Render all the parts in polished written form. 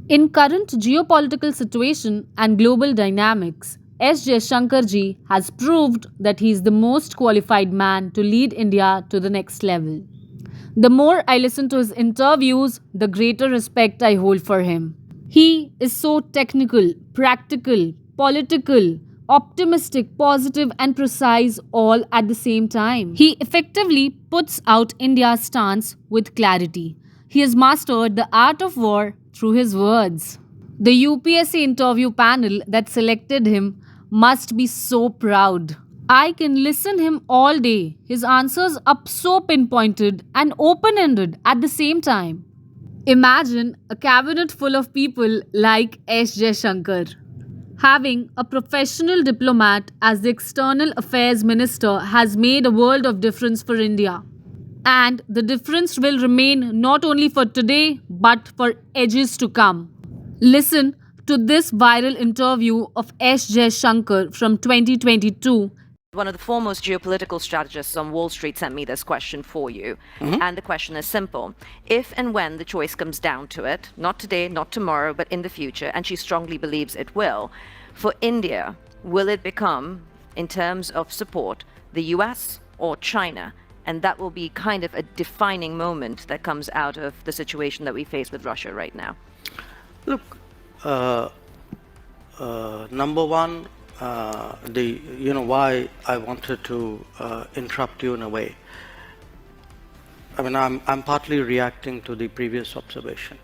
In current geopolitical situation and global dynamics, S Jaishankar ji has proved that he is the most qualified man to lead India to the next level. The more I listen to his interviews, the greater respect I hold for him. He is so technical, practical, political, optimistic, positive, and precise all at the same time. He effectively puts out India's stance with clarity. He has mastered the art of war through his words. The UPSC interview panel that selected him must be so proud. I can listen him all day. His answers are so pinpointed and open-ended at the same time. Imagine a cabinet full of people like S. Jaishankar. Having a professional diplomat as the external affairs minister has made a world of difference for India. And the difference will remain not only for today but for ages to come. Listen to this viral interview of S. Jaishankar from 2022. One of the foremost geopolitical strategists on Wall Street sent me this question for you. And the question is simple. If and when the choice comes down to it, not today, not tomorrow, but in the future, and she strongly believes it will, for India, will it become, in terms of support, the US or China? And that will be kind of a defining moment that comes out of the situation that we face with Russia right now. Look, number one, why I wanted to interrupt you in a way. I mean, I'm partly reacting to the previous observation.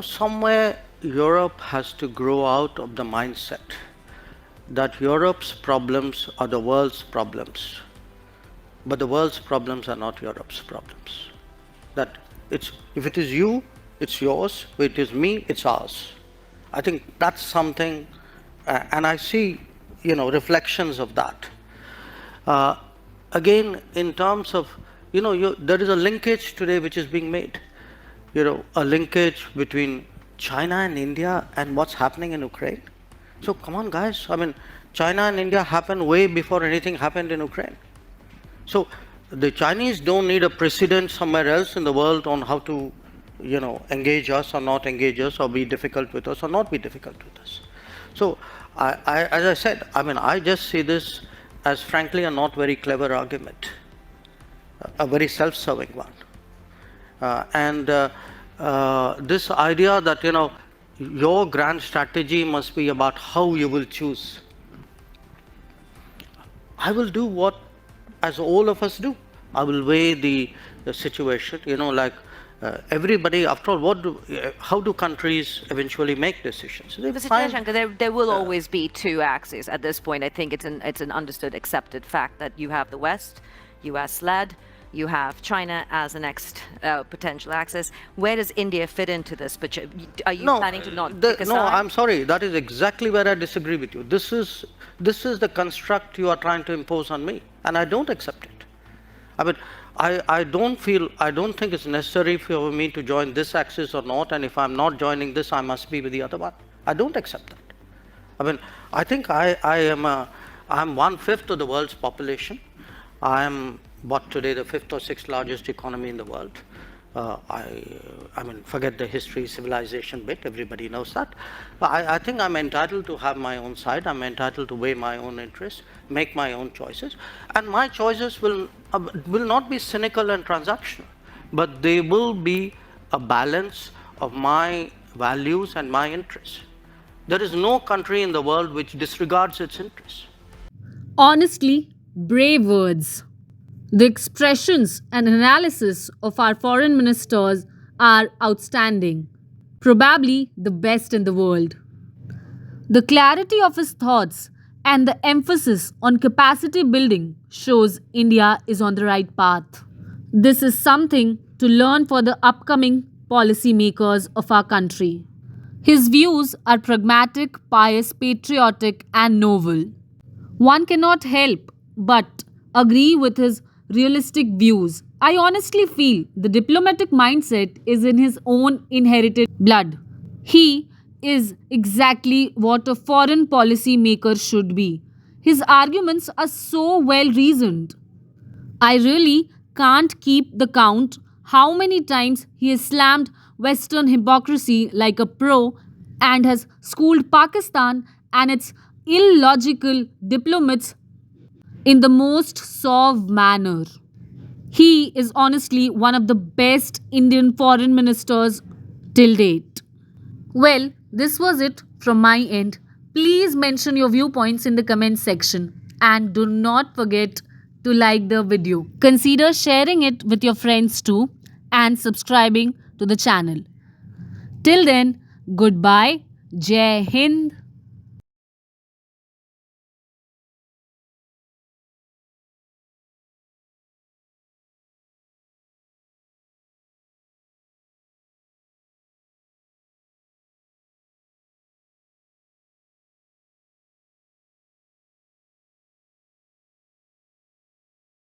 Somewhere Europe has to grow out of the mindset that Europe's problems are the world's problems, but the world's problems are not Europe's problems. That if it is you, it's yours. If it is me, it's ours. I think that's something, and I see, reflections of that. Again, in terms of, there is a linkage today which is being made. A linkage between China and India and what's happening in Ukraine. So come on, guys. I mean, China and India happened way before anything happened in Ukraine. So the Chinese don't need a precedent somewhere else in the world on how to, engage us or not engage us, or be difficult with us or not be difficult with us. So as I said, I just see this as frankly a not very clever argument, a very self-serving one. This idea that, your grand strategy must be about how you will choose. I will do what, as all of us do. I will weigh the situation, everybody, after all, how do countries eventually make decisions? Mr. Jaishankar, there will always be two axes at this point. I think it's an understood, accepted fact that you have the West, US-led, you have China as the next potential axis. Where does India fit into this? But are you planning to not take a side? No, I'm sorry. That is exactly where I disagree with you. This is the construct you are trying to impose on me, and I don't accept it. I don't think it's necessary for me to join this axis or not, and if I'm not joining this, I must be with the other one. I don't accept that. I think I'm 1/5 of the world's population. I am today the 5th or 6th largest economy in the world. Forget the history, civilization bit, everybody knows that. I think I'm entitled to have my own side. I'm entitled to weigh my own interests, make my own choices. And my choices will not be cynical and transactional, but they will be a balance of my values and my interests. There is no country in the world which disregards its interests. Honestly, brave words. The expressions and analysis of our foreign ministers are outstanding, probably the best in the world. The clarity of his thoughts and the emphasis on capacity building shows India is on the right path. This is something to learn for the upcoming policymakers of our country. His views are pragmatic, pious, patriotic, and noble. One cannot help but agree with his realistic views. I honestly feel the diplomatic mindset is in his own inherited blood. He is exactly what a foreign policy maker should be. His arguments are so well reasoned. I really can't keep the count how many times he has slammed Western hypocrisy like a pro and has schooled Pakistan and its illogical diplomats in the most suave manner. He is honestly one of the best Indian foreign ministers till date. Well, this was it from my end. Please mention your viewpoints in the comment section and do not forget to like the video. Consider sharing it with your friends too and subscribing to the channel. Till then, goodbye. Jai Hind.